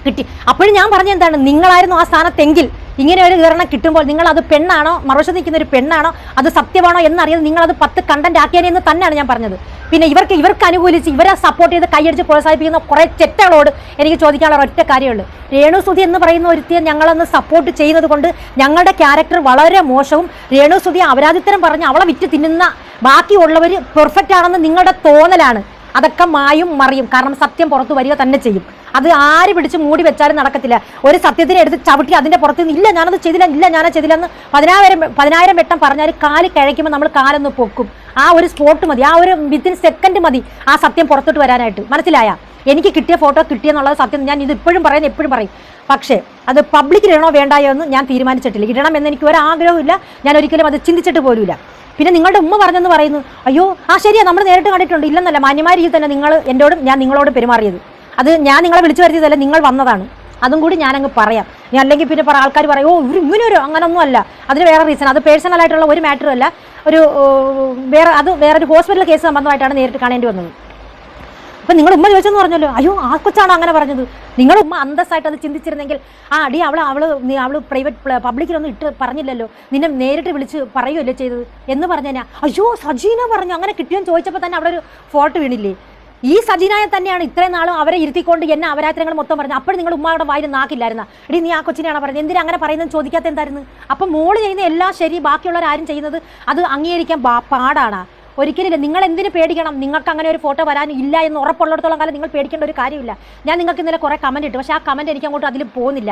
കിട്ടി. അപ്പോഴും ഞാൻ പറഞ്ഞ എന്താണ്, നിങ്ങളായിരുന്നു ആ സ്ഥാനത്തെങ്കിൽ ഇങ്ങനെ ഒരു വിവരണം കിട്ടുമ്പോൾ നിങ്ങൾ അത് പെണ്ണാണോ, മറുവശത്ത് നിൽക്കുന്ന ഒരു പെണ്ണാണോ, അത് സത്യമാണോ എന്നറിയാതെ നിങ്ങളത് 10 കണ്ടന്റ് ആക്കിയാനെന്ന് തന്നെയാണ് ഞാൻ പറഞ്ഞത്. പിന്നെ ഇവർക്ക് അനുകൂലിച്ച് ഇവരെ സപ്പോർട്ട് ചെയ്ത് കൈയടിച്ച് പ്രോത്സാഹിപ്പിക്കുന്ന കുറേ ചെറ്റകളോട് എനിക്ക് ചോദിക്കാനുള്ള ഒറ്റ കാര്യമുള്ളൂ. രേണുസുതി എന്ന് പറയുന്ന ഒരുത്തിയെ ഞങ്ങളൊന്ന് സപ്പോർട്ട് ചെയ്യുന്നത് കൊണ്ട് ഞങ്ങളുടെ ക്യാരക്ടർ വളരെ മോശവും രേണുസുതി അപരാധിത്തരം പറഞ്ഞ് അവളെ വിറ്റ് തിന്നുന്ന ബാക്കിയുള്ളവർ പെർഫെക്റ്റ് ആണെന്ന് നിങ്ങളുടെ തോന്നലാണ്. അതൊക്കെ മായും മറിയും. കാരണം സത്യം പുറത്തു വരിക തന്നെ ചെയ്യും. അത് ആര് പിടിച്ച് മൂടി വെച്ചാലും നടക്കത്തില്ല. ഒരു സത്യത്തിനെ എടുത്ത് ചവിട്ടി അതിൻ്റെ പുറത്ത് ഇല്ല ഞാനത് ചെയ്തില്ല എന്ന് 10,000 വട്ടം പറഞ്ഞാൽ കാല് കഴിക്കുമ്പോൾ നമ്മൾ കാലൊന്ന് പൊക്കും. ആ ഒരു സ്പോട്ട് മതി, ആ ഒരു വിത്തിൻ സെക്കൻഡ് മതി ആ സത്യം പുറത്തോട്ട് വരാനായിട്ട്. മനസ്സിലായ? എനിക്ക് കിട്ടിയ ഫോട്ടോ കിട്ടിയെന്നുള്ളത് സത്യം. ഞാൻ ഇത് എപ്പോഴും പറയും. പക്ഷേ അത് പബ്ലിക്കിൽ ഇടണോ വേണ്ടായോ എന്ന് ഞാൻ തീരുമാനിച്ചിട്ടില്ല. ഇടണം എന്ന് എനിക്ക് ഒരാഗ്രഹമില്ല. ഞാൻ ഒരിക്കലും അത് ചിന്തിച്ചിട്ട് പോലുമില്ല. പിന്നെ നിങ്ങളുടെ ഉമ്മ പറഞ്ഞെന്ന് പറയുന്നു, അയ്യോ ശരിയാ നമ്മൾ നേരിട്ട് കണ്ടിട്ടുണ്ട്. ഇല്ലെന്നല്ല, മാന്യമായ രീതിയിൽ തന്നെ നിങ്ങൾ ഞാൻ നിങ്ങളോട് പെരുമാറിയത്. അത് ഞാൻ നിങ്ങളെ വിളിച്ചു വരുത്തിയതല്ല, നിങ്ങൾ വന്നതാണ്. അതും കൂടി ഞാനങ്ങ് പറയാം. ഞാൻ അല്ലെങ്കിൽ പിന്നെ ആൾക്കാർ പറയും ഇങ്ങനെ അങ്ങനൊന്നും അല്ല. അതിന് വേറെ റീസൺ, അത് പേഴ്സണലായിട്ടുള്ള ഒരു മാറ്ററും അല്ല. വേറൊരു ഹോസ്പിറ്റൽ കേസ് സംബന്ധമായിട്ടാണ് നേരിട്ട് കാണേണ്ടി വന്നത്. അപ്പം നിങ്ങൾ ഉമ്മ ചോദിച്ചെന്ന് പറഞ്ഞല്ലോ, അയ്യോ ആ കൊച്ചാണോ അങ്ങനെ പറഞ്ഞത്? നിങ്ങളുടെ ഉമ്മ അന്തസ്സായിട്ട് അത് ചിന്തിച്ചിരുന്നെങ്കിൽ അവള് പ്രൈവറ്റ് പബ്ലിക്കിലൊന്നും പറഞ്ഞില്ലല്ലോ, നിന്നെ നേരിട്ട് വിളിച്ച് പറയുകയല്ലേ ചെയ്തത് എന്ന് പറഞ്ഞു കഴിഞ്ഞാൽ അയ്യോ സജീന പറഞ്ഞു അങ്ങനെ കിട്ടിയെന്ന് ചോദിച്ചപ്പോൾ തന്നെ അവിടെ ഒരു ഫോൾട്ട് വീണില്ലേ? ഈ സജീനായെ തന്നെയാണ് ഇത്രയും നാളും അവരെ ഇരുത്തിക്കൊണ്ട് എന്നെ അപരാധങ്ങൾ മൊത്തം പറഞ്ഞു. അപ്പോൾ നിങ്ങൾ ഉമ്മയുടെ വായിൽ നാക്കില്ലായിരുന്ന എടി നീ ആ കൊച്ചിനെയാണ് പറഞ്ഞത്, എന്തിനാ അങ്ങനെ പറയുന്നത് ചോദിക്കാത്ത എന്തായിരുന്നു? അപ്പം മോള് ചെയ്യുന്ന എല്ലാം ശരി, ബാക്കിയുള്ളവരാരും ചെയ്യുന്നത് അത് അംഗീകരിക്കാൻ പാടാണ്. ഒരിക്കലില്ല. നിങ്ങൾ എന്തിനു പേടിക്കണം? നിങ്ങൾക്ക് അങ്ങനെ ഒരു ഫോട്ടോ വരാൻ ഇല്ല എന്ന് ഉറപ്പുള്ളിടത്തോളം കാലം നിങ്ങൾ പേടിക്കേണ്ട ഒരു കാര്യമില്ല. ഞാൻ നിങ്ങൾക്ക് ഇന്നലെ കുറേ കമൻറ്റ് ഇട്ടു, പക്ഷേ ആ കമൻറ്റ് എനിക്ക് അങ്ങോട്ട് അതിൽ പോകുന്നില്ല,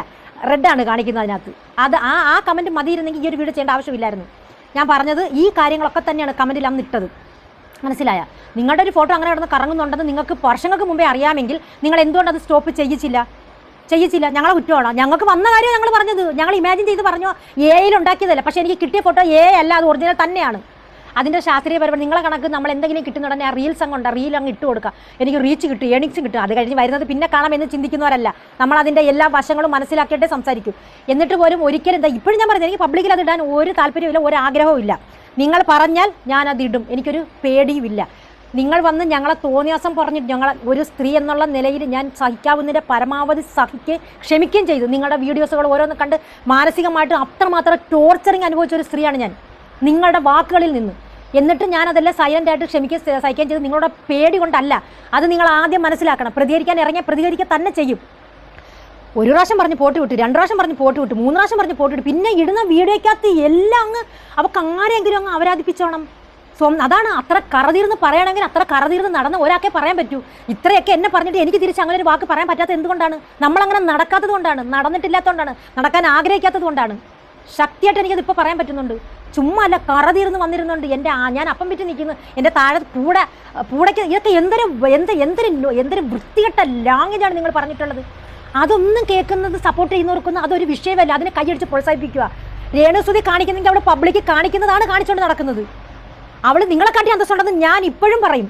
റെഡാണ് കാണിക്കുന്നത് അതിനകത്ത്. അത് ആ കമൻറ്റ് മതിയിരുന്നെങ്കിൽ ഈ ഒരു വീഡിയോ ചെയ്യേണ്ട ആവശ്യമില്ലായിരുന്നു. ഞാൻ പറഞ്ഞത് ഈ കാര്യങ്ങളൊക്കെ തന്നെയാണ് കമൻറ്റിൽ അന്ന് ഇട്ടത്. മനസ്സിലായ? നിങ്ങളുടെ ഒരു ഫോട്ടോ അങ്ങനെ കിടന്ന് കറങ്ങുന്നുണ്ടെന്ന് നിങ്ങൾക്ക് വർഷങ്ങൾക്ക് മുമ്പേ അറിയാമെങ്കിൽ നിങ്ങൾ എന്തുകൊണ്ട് അത് സ്റ്റോപ്പ് ചെയ്യിച്ചില്ല? ഞങ്ങളെ കുറ്റമാണോ? ഞങ്ങൾക്ക് വന്ന കാര്യം ഞങ്ങൾ പറഞ്ഞത്, ഞങ്ങൾ ഇമാജിൻ ചെയ്ത് പറഞ്ഞോ, എയിൽ ഉണ്ടാക്കിയതല്ല. പക്ഷേ എനിക്ക് കിട്ടിയ ഫോട്ടോ അല്ല, അത് ഒറിജിനൽ തന്നെയാണ്. അതിൻ്റെ ശാസ്ത്രീയപരമായി നിങ്ങളെ കണക്ക് നമ്മൾ എന്തെങ്കിലും കിട്ടുന്നുണ്ടെങ്കിൽ ആ റീൽസ് അങ്ങ് റീൽ അങ്ങ് ഇട്ട് കൊടുക്കുക, എനിക്ക് റീച്ച് കിട്ടും, ഏണിങ്സ് കിട്ടും. അത് കഴിഞ്ഞ് വരുന്നത് പിന്നെ കാണാമെന്ന് ചിന്തിക്കുന്നവരല്ല. നമ്മൾ അതിൻ്റെ എല്ലാ വശങ്ങളും മനസ്സിലാക്കിയിട്ടേ സംസാരിക്കും. എന്നിട്ട് പോലും ഒരിക്കലും ഇപ്പോഴും ഞാൻ പറയുന്നത്, എനിക്ക് പബ്ലിക്കിൽ അത് ഇടാൻ ഒരു താല്പര്യമില്ല, ഒരു ആഗ്രഹവും ഇല്ല. നിങ്ങൾ പറഞ്ഞാൽ ഞാനത് ഇടും, എനിക്കൊരു പേടിയുമില്ല. നിങ്ങൾ വന്ന് ഞങ്ങളെ തോന്നിയാസം പറഞ്ഞിട്ട് ഒരു സ്ത്രീ എന്നുള്ള നിലയിൽ ഞാൻ സഹിക്കാവുന്നതിൻ്റെ പരമാവധി ക്ഷമിക്കുകയും ചെയ്തു. നിങ്ങളുടെ വീഡിയോസുകൾ ഓരോന്ന് കണ്ട് മാനസികമായിട്ട് അത്രമാത്രം ടോർച്ചറിങ് അനുഭവിച്ച ഒരു സ്ത്രീയാണ് ഞാൻ നിങ്ങളുടെ വാക്കുകളിൽ നിന്ന്. എന്നിട്ട് ഞാനതെല്ലാം സൈലൻ്റായിട്ട് സഹിക്കുകയും ചെയ്തു. നിങ്ങളുടെ പേടി കൊണ്ടല്ല. അത് നിങ്ങൾ ആദ്യം മനസ്സിലാക്കണം. പ്രതികരിക്കാൻ ഇറങ്ങിയാൽ പ്രതികരിക്കുക തന്നെ ചെയ്യും. ഒരു പ്രാവശ്യം പറഞ്ഞ് പോട്ട് വിട്ടു, 2 പ്രാവശ്യം പറഞ്ഞ് പോട്ട് വിട്ടു, 3 പ്രാവശ്യം പറഞ്ഞ് പോട്ട് വിട്ടു. പിന്നെ ഇടുന്ന വീഡിയോയ്ക്കകത്ത് എല്ലാം അങ്ങ് അവർക്ക് ആരെങ്കിലും അങ്ങ് അപരാധിപ്പിച്ചോണം. അതാണ് അത്ര കറതീർന്ന് പറയുകയാണെങ്കിൽ അത്ര കറതീർന്ന് നടന്ന ഒരാൾക്കേ പറയാൻ പറ്റൂ. ഇത്രയൊക്കെ എന്നെ പറഞ്ഞിട്ട് എനിക്ക് തിരിച്ച് അങ്ങനെ ഒരു വാക്ക് പറയാൻ പറ്റാത്തത് എന്തുകൊണ്ടാണ്? നമ്മളങ്ങനെ നടക്കാത്തത് കൊണ്ടാണ്, നടന്നിട്ടില്ലാത്തതുകൊണ്ടാണ്, നടക്കാൻ ആഗ്രഹിക്കാത്തത് കൊണ്ടാണ്. ശക്തിയായിട്ട് എനിക്കത് ഇപ്പോൾ പറയാൻ പറ്റുന്നുണ്ട്. ചുമ്മാ അല്ല, കറതീർന്ന് വന്നിരുന്നുണ്ട്. ഞാൻ അപ്പം വിറ്റ് നിൽക്കുന്നു, എൻ്റെ താഴെ പൂടയ്ക്ക് ഇതൊക്കെ എന്തൊരു വൃത്തികെട്ട ലാംഗ്വേജാണ് നിങ്ങൾ പറഞ്ഞിട്ടുള്ളത്. അതൊന്നും കേൾക്കുന്നത് സപ്പോർട്ട് ചെയ്യുന്നവർക്കൊന്നും അതൊരു വിഷയമല്ല. അതിനെ കൈയടിച്ച് പ്രോത്സാഹിപ്പിക്കുക. രേണുസുതി കാണിക്കുന്നെങ്കിൽ അവിടെ പബ്ലിക്ക് കാണിക്കുന്നതാണ് കാണിച്ചുകൊണ്ട് നടക്കുന്നത്. അവൾ നിങ്ങളെ കാട്ടി അന്തസ്സുണ്ടെന്ന് ഞാൻ ഇപ്പോഴും പറയും.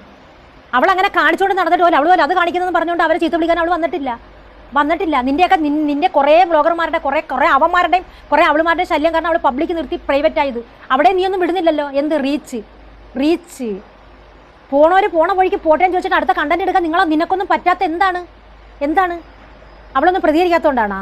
അവൾ അങ്ങനെ കാണിച്ചുകൊണ്ട് നടന്നിട്ട് പോലെ അവൾ അത് കാണിക്കുന്നതെന്ന് പറഞ്ഞുകൊണ്ട് അവരെ ചീത്ത വിളിക്കാൻ അവൾ വന്നിട്ടില്ല. നിന്റെ കുറേ ബ്ലോഗർമാരുടെ കുറേ അവന്മാരുടെയും കുറേ അവളുമാരുടെയും ശല്യം കാരണം അവൾ പബ്ലിക് നിർത്തി പ്രൈവറ്റ് ആയത്. അവിടെ നീ ഒന്നും വിടുന്നില്ലല്ലോ. എന്ത് റീച്ച് പോണവർ പോണ വഴിക്ക് പോട്ടേന്ന് ചോദിച്ചിട്ട് അടുത്ത കണ്ടന്റ് എടുക്കാൻ നിനക്കൊന്നും പറ്റാത്ത എന്താണ് അവളൊന്നും പ്രതികരിക്കാത്തതുകൊണ്ടാണോ?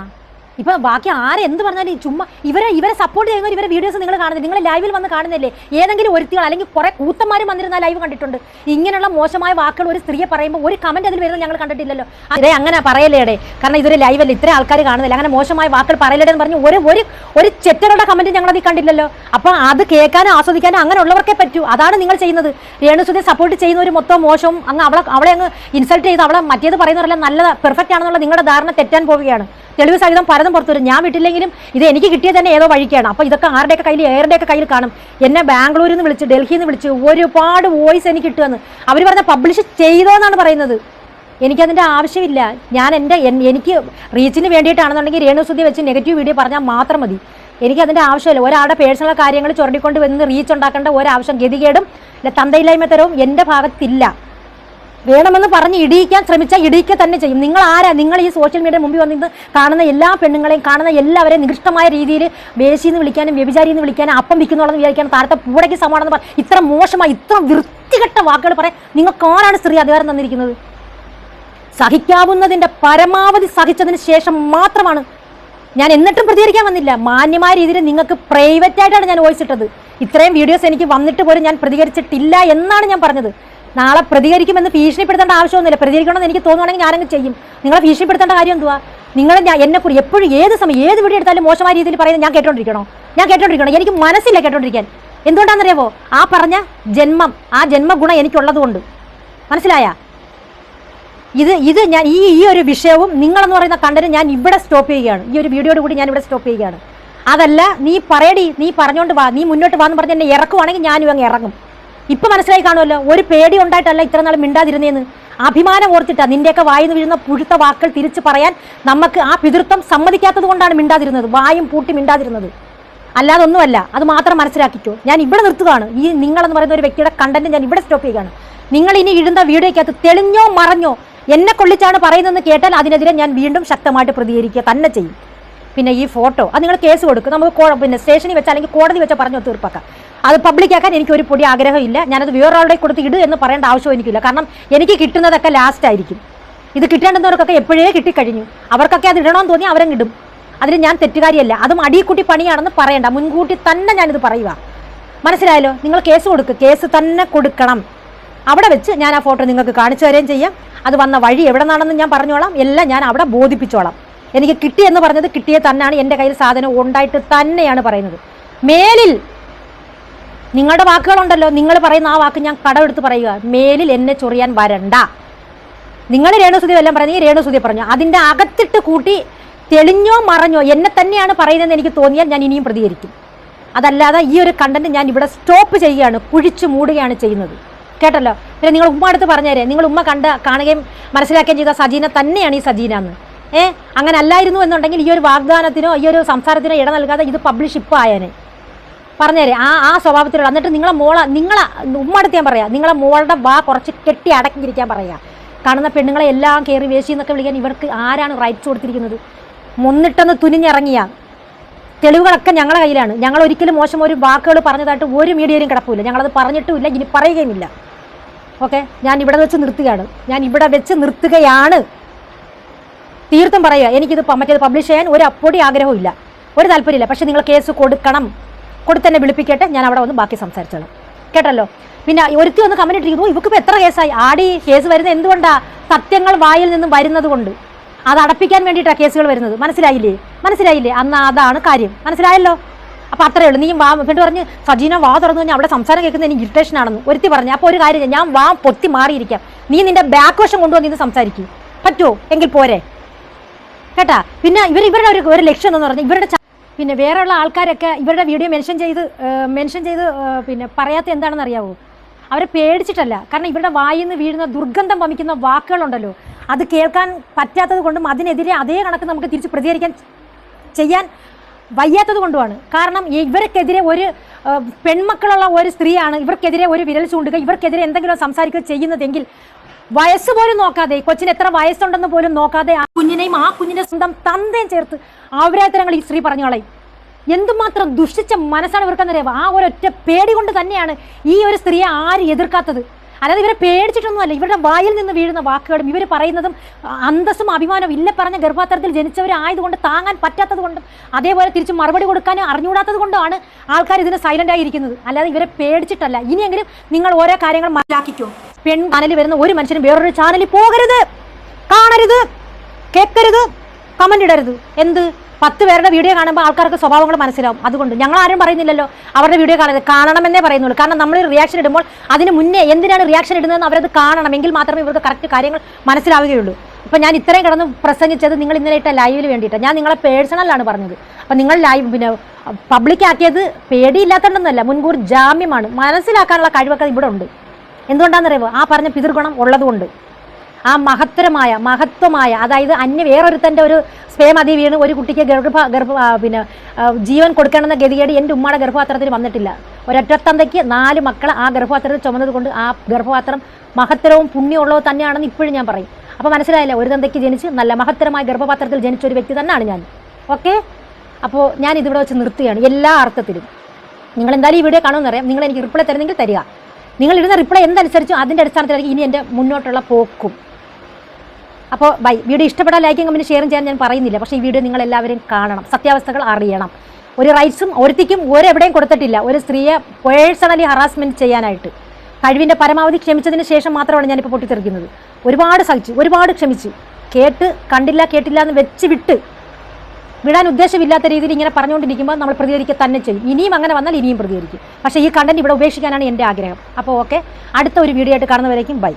ഇപ്പം ബാക്കി ആരെന്ത് പറഞ്ഞാലും ചുമ്മാ ഇവരെ സപ്പോർട്ട് ചെയ്യുന്ന ഇവരെ വീഡിയോസ് നിങ്ങൾ കാണുന്നില്ല, നിങ്ങൾ ലൈവിൽ വന്ന് കാണുന്നില്ലേ? ഏതെങ്കിലും ഒരുത്തികൾ അല്ലെങ്കിൽ കുറേ കൂത്തന്മാർ വന്നിരുന്ന ലൈവ് കണ്ടിട്ടുണ്ട്. ഇങ്ങനെയുള്ള മോശമായ വാക്കുകൾ ഒരു സ്ത്രീയെ പറയുമ്പോൾ ഒരു കമൻറ്റ് അതിൽ വരുന്നത് ഞങ്ങൾ കണ്ടിട്ടില്ലല്ലോ. അതേ അങ്ങനെ പറയലേടെ, കാരണം ഇതൊരു ലൈവല്ല, ഇത്ര ആൾക്കാർ കാണുന്നില്ല, അങ്ങനെ മോശമായ വാക്കുകൾ പറയലേടെന്ന് പറഞ്ഞ് ഒരു ചെറ്ററുടെ കമൻറ്റ് ഞങ്ങളതിൽ കണ്ടില്ലല്ലോ. അപ്പം അത് കേൾക്കാനും ആസ്വദിക്കാനും അങ്ങനെയുള്ളവർക്കേ പറ്റൂ. അതാണ് നിങ്ങൾ ചെയ്യുന്നത്. രേണുസുധയെ സപ്പോർട്ട് ചെയ്യുന്നവർ മൊത്തം മോശവും അവളെ അങ്ങ് ഇൻസൾട്ട് ചെയ്ത് അവളെ മറ്റേത് പറയുന്നവരെല്ലാം നല്ലത് പെർഫെക്റ്റ് ആണെന്നുള്ള നിങ്ങളുടെ ധാരണ തെറ്റാൻ പോവുകയാണ്. തെളിവ് സഹിതം പലതും പുറത്തു വരും. ഞാൻ വിട്ടില്ലെങ്കിലും ഇത് എനിക്ക് കിട്ടിയത് തന്നെ ഏതോ വഴിക്കാണ്. അപ്പോൾ ഇതൊക്കെ ആരുടെയൊക്കെ കയ്യിൽ എയറുടെയൊക്കെ കയ്യിൽ കാണും. എന്നെ ബാംഗ്ലൂരിൽ നിന്ന് വിളിച്ച്, ഡൽഹിയിൽ നിന്ന് വിളിച്ച് ഒരുപാട് വോയിസ് എനിക്ക് കിട്ടുമെന്ന് അവർ പറഞ്ഞ പബ്ലിഷ് ചെയ്തോ എന്നാണ് പറയുന്നത്. എനിക്കതിൻ്റെ ആവശ്യമില്ല. എനിക്ക് റീച്ചിന് വേണ്ടിയിട്ടാണെന്നുണ്ടെങ്കിൽ രേണുസുധി വെച്ച് നെഗറ്റീവ് വീഡിയോ പറഞ്ഞാൽ മാത്രം മതി. എനിക്കതിൻ്റെ ആവശ്യമില്ല. ഒരാളുടെ പേഴ്സണൽ കാര്യങ്ങൾ ചുരണ്ടിക്കൊണ്ട് വന്ന് റീച്ച് ഉണ്ടാക്കേണ്ട ഒരാവശ്യം, ഗതികേടും തന്തയില്ലായ്മ തരവും എൻ്റെ ഭാഗത്തില്ല. വേണമെന്ന് പറഞ്ഞ് ഇടിയിക്കാൻ ശ്രമിച്ചാൽ ഇടിയിക്കുക തന്നെ ചെയ്യും. നിങ്ങൾ ആരാ? നിങ്ങൾ ഈ സോഷ്യൽ മീഡിയ മുമ്പിൽ വന്നിട്ട് കാണുന്ന എല്ലാ പെണ്ണുങ്ങളെയും കാണുന്ന എല്ലാവരെയും നികൃഷ്ടമായ രീതിയിൽ വേശിന്ന് വിളിക്കാനും വ്യഭിചാരിന്ന് വിളിക്കാനും അപ്പം വിൽക്കുന്നുള്ളതെന്ന് വിചാരിക്കാനും താഴത്തെ പൂടയ്ക്ക് സമാണെന്ന് പറഞ്ഞ് ഇത്ര മോശമായി ഇത്ര വൃത്തികെട്ട വാക്കുകൾ പറയാൻ നിങ്ങൾക്ക് ആരാണ് സ്ത്രീ അധികാരം തന്നിരിക്കുന്നത്? സഹിക്കാവുന്നതിൻ്റെ പരമാവധി സഹിച്ചതിന് ശേഷം മാത്രമാണ് ഞാൻ എന്നിട്ടും പ്രതികരിക്കാൻ വന്നില്ല. മാന്യമായ രീതിയിൽ നിങ്ങൾക്ക് പ്രൈവറ്റായിട്ടാണ് ഞാൻ വോയിസ് ഇട്ടത്. ഇത്രയും വീഡിയോസ് എനിക്ക് വന്നിട്ട് പോലും ഞാൻ പ്രതികരിച്ചിട്ടില്ല എന്നാണ് ഞാൻ പറഞ്ഞത്. നാളെ പ്രതികരിക്കുമെന്ന് ഭീഷണിപ്പെടുത്തേണ്ട ആവശ്യമൊന്നുമില്ല. പ്രതികരിക്കണമെന്ന് എനിക്ക് തോന്നുവാണെങ്കിൽ ഞാനങ്ങ് ചെയ്യും. നിങ്ങളെ ഭീഷണിപ്പെടുത്തേണ്ട കാര്യം എന്തുവാ? നിങ്ങൾ എന്നെക്കുറിച്ച് എപ്പോഴും ഏത് സമയം ഏത് വീഡിയോ എടുത്താലും മോശമായ രീതിയിൽ പറയുന്നത് ഞാൻ കേട്ടോണ്ടിരിക്കണോ? എനിക്ക് മനസ്സില്ല കേട്ടോണ്ടിരിക്കാൻ. എന്തുകൊണ്ടാണെന്നറിയാവോ? ആ പറഞ്ഞ ആ ജന്മഗുണം എനിക്കുള്ളതുകൊണ്ട്. മനസ്സിലായ? ഇത് ഞാൻ ഈ ഒരു വിഷയവും നിങ്ങളെന്ന് പറയുന്ന കണ്ടന്റ് ഞാൻ ഇവിടെ സ്റ്റോപ്പ് ചെയ്യുകയാണ്. ഈ ഒരു വീഡിയോയോട് കൂടി ഞാൻ ഇവിടെ സ്റ്റോപ്പ് ചെയ്യുകയാണ്. അതല്ല, നീ പറയടി, നീ പറഞ്ഞുകൊണ്ട് വാ, നീ മുന്നോട്ട് വാന്ന് പറഞ്ഞ് എന്നെ ഇറക്കുവാണെങ്കിൽ ഞാനും അങ്ങ് ഇറങ്ങും. ഇപ്പം മനസ്സിലായി കാണുമല്ലോ, ഒരു പേടി ഉണ്ടായിട്ടല്ല ഇത്ര നാൾ മിണ്ടാതിരുന്നേന്ന്. അഭിമാനം ഓർത്തിട്ടാ നിന്റെയൊക്കെ വായിന്ന് വീഴുന്ന പുഴുത്ത വാക്കുകൾ തിരിച്ച് പറയാൻ നമുക്ക് ആ പിതൃത്വം സമ്മതിക്കാത്തത് കൊണ്ടാണ് മിണ്ടാതിരുന്നത്, വായും പൂട്ടി മിണ്ടാതിരുന്നത്. അല്ലാതെ ഒന്നുമല്ല. അത് മാത്രം മനസ്സിലാക്കിക്കോ. ഞാൻ ഇവിടെ നിർത്തുകയാണ്. ഈ നിങ്ങളെന്ന് പറയുന്ന ഒരു വ്യക്തിയുടെ കണ്ടന്റ് ഞാൻ ഇവിടെ സ്റ്റോപ്പ് ചെയ്യുകയാണ്. നിങ്ങൾ ഇനി ഇടുന്ന വീഡിയോയ്ക്കകത്ത് തെളിഞ്ഞോ മറഞ്ഞോ എന്നെ കൊള്ളിച്ചാണ് പറയുന്നതെന്ന് കേട്ടാൽ അതിനെതിരെ ഞാൻ വീണ്ടും ശക്തമായിട്ട് പ്രതികരിക്കുക തന്നെ ചെയ്യും. പിന്നെ ഈ ഫോട്ടോ അത് നിങ്ങൾ കേസ് കൊടുക്കും. നമുക്ക് സ്റ്റേഷനിൽ വെച്ച് അല്ലെങ്കിൽ കോടതി വെച്ച് പറഞ്ഞോ തീർപ്പാക്കാം. അത് പബ്ലിക്കാക്കാൻ എനിക്ക് ഒരു പൊടി ആഗ്രഹമില്ല. ഞാനത് വേറൊരാളുടെ കൊടുത്ത് ഇട് എന്ന് പറയേണ്ട ആവശ്യം എനിക്കില്ല. കാരണം എനിക്ക് കിട്ടുന്നതൊക്കെ ലാസ്റ്റ് ആയിരിക്കും. ഇത് കിട്ടേണ്ടുന്നവർക്കൊക്കെ എപ്പോഴേ കിട്ടിക്കഴിഞ്ഞു. അവർക്കൊക്കെ അത് ഇടണമെന്ന് തോന്നി അവരങ്ങിടും. അതിന് ഞാൻ തെറ്റുകാരിയല്ല. അതും അടിക്കുട്ടി പണിയാണെന്ന് പറയണ്ട. മുൻകൂട്ടി തന്നെ ഞാനിത് പറയുക. മനസ്സിലായല്ലോ? നിങ്ങൾ കേസ് കൊടുക്കുക. കേസ് തന്നെ കൊടുക്കണം. അവിടെ വെച്ച് ഞാൻ ആ ഫോട്ടോ നിങ്ങൾക്ക് കാണിച്ചു തരുകയും ചെയ്യാം. അത് വന്ന വഴി എവിടെ നിന്നാണെന്ന് ഞാൻ പറഞ്ഞോളാം. എല്ലാം ഞാൻ അവിടെ ബോധിപ്പിച്ചോളാം. എനിക്ക് കിട്ടിയെന്ന് പറഞ്ഞത് കിട്ടിയേ തന്നെയാണ്. എൻ്റെ കയ്യിൽ സാധനം ഉണ്ടായിട്ട് തന്നെയാണ് പറയുന്നത്. മേലിൽ നിങ്ങളുടെ വാക്കുകളുണ്ടല്ലോ, നിങ്ങൾ പറയുന്ന ആ വാക്ക് ഞാൻ കടമെടുത്ത് പറയുക. മേലിൽ എന്നെ ചൊറിയാൻ വരണ്ട. നിങ്ങൾ രേണുസുധി എല്ലാം പറയുന്നത് രേണുസുധി പറഞ്ഞു. അതിൻ്റെ അകത്തിട്ട് കൂട്ടി തെളിഞ്ഞോ മറഞ്ഞോ എന്നെ തന്നെയാണ് പറയുന്നതെന്ന് എനിക്ക് തോന്നിയാൽ ഞാൻ ഇനിയും പ്രതികരിക്കും. അതല്ലാതെ ഈ ഒരു കണ്ടന്റ് ഞാൻ ഇവിടെ സ്റ്റോപ്പ് ചെയ്യുകയാണ്, കുഴിച്ചു മൂടുകയാണ് ചെയ്യുന്നത്. കേട്ടല്ലോ? പിന്നെ നിങ്ങൾ ഉമ്മ അടുത്ത് പറഞ്ഞേരെ, നിങ്ങൾ ഉമ്മ കാണുകയും മനസ്സിലാക്കുകയും ചെയ്ത സജീന തന്നെയാണ് ഈ സജീന എന്ന്. അങ്ങനെ അല്ലായിരുന്നു എന്നുണ്ടെങ്കിൽ ഈ ഒരു വാഗ്ദാനത്തിനോ ഈ ഒരു സംസാരത്തിനോ ഇട നൽകാതെ ഇത് പബ്ലിഷ് ഇപ്പം ആയേനെ. പറഞ്ഞേരെ ആ സ്വഭാവത്തിലുള്ള. എന്നിട്ട് നിങ്ങളെ ഉമ്മ അടുത്ത് ഞാൻ പറയാം, നിങ്ങളെ മോളുടെ വാ കുറച്ച് കെട്ടി അടക്കിയിരിക്കാൻ പറയുക. കാണുന്ന പെണ്ണുങ്ങളെ എല്ലാം കയറി വേശി എന്നൊക്കെ വിളിക്കാൻ ഇവർക്ക് ആരാണ് റൈറ്റ്സ് കൊടുത്തിരിക്കുന്നത്? മുന്നിട്ടൊന്ന് തുനിഞ്ഞിറങ്ങിയ തെളിവുകളൊക്കെ ഞങ്ങളുടെ കയ്യിലാണ്. ഞങ്ങൾ ഒരിക്കലും മോശം ഒരു വാക്കുകൾ പറഞ്ഞതായിട്ട് ഒരു മീഡിയയിലും കിടപ്പില്ല. ഞങ്ങളത് പറഞ്ഞിട്ടുമില്ല, ഇനി പറയുകയുമില്ല. ഓക്കെ, ഞാൻ ഇവിടെ വെച്ച് നിർത്തുകയാണ്. തീർത്തും പറയുക, എനിക്കിത് മറ്റേത് പബ്ലിഷ് ചെയ്യാൻ ഒരു അപ്പൊടി ആഗ്രഹമില്ല, ഒരു താല്പര്യമില്ല. പക്ഷേ നിങ്ങൾ കേസ് കൊടുത്തന്നെ വിളിപ്പിക്കട്ടെ, ഞാൻ അവിടെ വന്ന് ബാക്കി സംസാരിച്ചോളാം. കേട്ടല്ലോ? പിന്നെ ഒരുത്തി ഒന്ന് കമന്റ് ഇട്ടിരിക്കുന്നു, ഇവക്കിപ്പോൾ എത്ര കേസായി? ആടി കേസ് വരുന്നത് എന്തുകൊണ്ടാണ്? സത്യങ്ങൾ വായിൽ നിന്നും വരുന്നത് കൊണ്ട്. അത് അടപ്പിക്കാൻ വേണ്ടിയിട്ടാണ് കേസുകൾ വരുന്നത്. മനസ്സിലായില്ലേ? അന്ന് അതാണ് കാര്യം. മനസ്സിലായല്ലോ? അപ്പോൾ അത്രയേ ഉള്ളൂ. നീ എന്നിട്ട് പറഞ്ഞ് സജീന വാ തുറന്നു കഴിഞ്ഞാൽ അവിടെ സംസാരം കേൾക്കുന്നത് എനിക്ക് ഇറിറ്റേഷൻ ആണെന്ന് ഒരുത്തി പറഞ്ഞു. അപ്പോൾ ഒരു കാര്യം, ഞാൻ വാ പൊത്തി മാറിയിരിക്കാം. നീ നിന്റെ ബാക്ക് വശം കൊണ്ടുവന്ന് ഇത് സംസാരിക്കും. പറ്റുമോ? എങ്കിൽ പോരെ. കേട്ടാ? പിന്നെ ഇവരുടെ ഒരു ലക്ഷ്യം എന്ന് പറഞ്ഞാൽ ഇവരുടെ പിന്നെ വേറെയുള്ള ആൾക്കാരൊക്കെ ഇവരുടെ വീഡിയോ മെൻഷൻ ചെയ്ത് പിന്നെ പറയാത്ത എന്താണെന്ന് അറിയാവോ? അവരെ പേടിച്ചിട്ടല്ല. കാരണം ഇവരുടെ വായിൽ നിന്ന് വീഴുന്ന ദുർഗന്ധം വമിക്കുന്ന വാക്കുകളുണ്ടല്ലോ, അത് കേൾക്കാൻ പറ്റാത്തത് കൊണ്ടും അതിനെതിരെ അതേ കണക്ക് നമുക്ക് തിരിച്ച് പ്രതികരിക്കാൻ ചെയ്യാൻ വയ്യാത്തത് കൊണ്ടുമാണ്. കാരണം ഇവർക്കെതിരെ ഒരു പെൺമക്കളുള്ള ഒരു സ്ത്രീയാണ് ഇവർക്കെതിരെ ഒരു വിരൽ ചൂണ്ടുക, ഇവർക്കെതിരെ എന്തെങ്കിലും സംസാരിക്കുക ചെയ്യുന്നതെങ്കിൽ വയസ്സ് പോലും നോക്കാതെ, കൊച്ചിന് എത്ര വയസ്സുണ്ടെന്ന് പോലും നോക്കാതെ ആ കുഞ്ഞിനെയും ആ കുഞ്ഞിന്റെ സ്വന്തം തന്തയും ചേർത്ത് അവരാത്തരങ്ങൾ ഈ സ്ത്രീ പറഞ്ഞു കളയും. എന്തുമാത്രം ദുഷിച്ച മനസ്സാണ് ഇവർക്കെന്നറിയാം. ആ ഒരൊറ്റ പേടി കൊണ്ട് തന്നെയാണ് ഈ ഒരു സ്ത്രീയെ ആരും എതിർക്കാത്തത്. അല്ലാതെ ഇവരെ പേടിച്ചിട്ടൊന്നുമല്ല. ഇവരുടെ വായിൽ നിന്ന് വീഴുന്ന വാക്കുകളും ഇവർ പറയുന്നതും അന്തസ്സും അഭിമാനവും ഇല്ല പറഞ്ഞ ഗർഭാത്തരത്തിൽ ജനിച്ചവരായതുകൊണ്ട് താങ്ങാൻ പറ്റാത്തത് കൊണ്ടും അതേപോലെ തിരിച്ച് മറുപടി കൊടുക്കാൻ അറിഞ്ഞുകൂടാത്തത് കൊണ്ടാണ് ആൾക്കാർ ഇതിന് സൈലന്റ് ആയിരിക്കുന്നത്. അല്ലാതെ ഇവരെ പേടിച്ചിട്ടല്ല. ഇനിയെങ്കിലും നിങ്ങൾ ഓരോ കാര്യങ്ങൾ മനസ്സിലാക്കിക്കോ. പെൺ ചാനലിൽ വരുന്ന ഒരു മനുഷ്യനും വേറൊരു ചാനലിൽ പോകരുത്, കാണരുത്, കേൾക്കരുത്, കമന്റ് ഇടരുത്. എന്ത് 10 പേരുടെ വീഡിയോ കാണുമ്പോൾ ആൾക്കാർക്ക് സ്വഭാവങ്ങൾ മനസ്സിലാവും. അതുകൊണ്ട് ഞങ്ങൾ ആരും പറയുന്നില്ലല്ലോ അവരുടെ വീഡിയോ കാണണമെന്നേ പറയുന്നുള്ളൂ. കാരണം നമ്മൾ റിയാക്ഷൻ ഇടുമ്പോൾ അതിന് മുന്നേ എന്തിനാണ് റിയാക്ഷൻ ഇടുന്നതെന്ന് അവരത് കാണണം. എങ്കിൽ മാത്രമേ ഇവർക്ക് കറക്റ്റ് കാര്യങ്ങൾ മനസ്സിലാവുകയുള്ളൂ. അപ്പോൾ ഞാൻ ഇത്രയും കിടന്ന് പ്രസംഗിച്ചത് നിങ്ങൾ ഇന്നലെ ഇട്ട ലൈവിൽ വേണ്ടിയിട്ട്. ഞാൻ നിങ്ങളെ പേഴ്സണലാണ് പറഞ്ഞത്. അപ്പോൾ നിങ്ങൾ ലൈവ് പിന്നെ പബ്ലിക് ആക്കിയത് പേടിയില്ലാത്തതൊന്നുമല്ല, മുൻകൂർ ജാമ്യമാണ്. മനസ്സിലാക്കാനുള്ള കഴിവൊക്കെ ഇവിടെ ഉണ്ട്. എന്തുകൊണ്ടാണെന്നറിയുമോ? ആ പറഞ്ഞ പിതൃഗുണം ഉള്ളതുകൊണ്ട്. ആ മഹത്വമായ അതായത് വേറൊരുത്തൻ്റെ ഒരു സ്പേം അതി വീണ് ഒരു കുട്ടിക്ക് പിന്നെ ജീവൻ കൊടുക്കണമെന്ന ഗതികേട് എൻ്റെ ഉമ്മയുടെ ഗർഭപാത്രത്തിൽ വന്നിട്ടില്ല. ഒരൊറ്റത്തന്തയ്ക്ക് 4 മക്കളെ ആ ഗർഭപാത്രത്തിൽ ചുമന്നത് കൊണ്ട് ആ ഗർഭപാത്രം മഹത്തരവും പുണ്യമുള്ളതും തന്നെയാണെന്ന് ഇപ്പോഴും ഞാൻ പറയും. അപ്പോൾ മനസ്സിലായില്ല, ഒരു തന്തയ്ക്ക് ജനിച്ച് നല്ല മഹത്തരമായ ഗർഭപാത്രത്തിൽ ജനിച്ച ഒരു വ്യക്തി തന്നെയാണ് ഞാൻ. ഓക്കെ, അപ്പോൾ ഞാൻ ഇതിവിടെ വെച്ച് നിർത്തുകയാണ് എല്ലാ അർത്ഥത്തിലും. നിങ്ങൾ എന്തായാലും ഈ വീഡിയോ കാണുമെന്നറിയാം. നിങ്ങൾ എനിക്ക് റിപ്ലൈ തരുന്നെങ്കിൽ തരിക. നിങ്ങൾ ഇടുന്ന റിപ്ലൈ എന്തനുസരിച്ചും അതിൻ്റെ അടിസ്ഥാനത്തിലായിരിക്കും ഇനി എൻ്റെ മുന്നോട്ടുള്ള പോക്കും. അപ്പോൾ ബൈ. വീഡിയോ ഇഷ്ടപ്പെട്ടാൽ ലൈക്കും കമൻറ്റ് ഷെയറും ചെയ്യാൻ ഞാൻ പറയുന്നില്ല. പക്ഷേ ഈ വീഡിയോ നിങ്ങൾ എല്ലാവരും കാണണം, സത്യാവസ്ഥകൾ അറിയണം. ഒരു റൈറ്റ്സും ഒരുത്തിക്കും ഒരെവിടെയും കൊടുത്തിട്ടില്ല ഒരു സ്ത്രീയെ പേഴ്സണലി ഹറാസ്മെൻറ്റ് ചെയ്യാനായിട്ട്. കഴിവിൻ്റെ പരമാവധി ക്ഷമിച്ചതിന് ശേഷം മാത്രമാണ് ഞാനിപ്പോൾ പൊട്ടിത്തെറിക്കുന്നത്. ഒരുപാട് സഹിച്ചു, ഒരുപാട് ക്ഷമിച്ചു. കണ്ടില്ല കേട്ടില്ല എന്ന് വെച്ച് വിടാൻ ഉദ്ദേശമില്ലാത്ത രീതിയിൽ ഇങ്ങനെ പറഞ്ഞുകൊണ്ടിരിക്കുമ്പോൾ നമ്മൾ പ്രതികരിക്കുക തന്നെ ചെയ്യും. ഇനിയും അങ്ങനെ വന്നാൽ ഇനിയും പ്രതികരിക്കും. പക്ഷേ ഈ കണ്ടന്റ് ഇവിടെ ഉപേക്ഷിക്കാനാണ് എൻ്റെ ആഗ്രഹം. അപ്പോൾ ഓക്കെ, അടുത്ത ഒരു വീഡിയോ ആയിട്ട് കാണുന്നവരേക്കും ബൈ.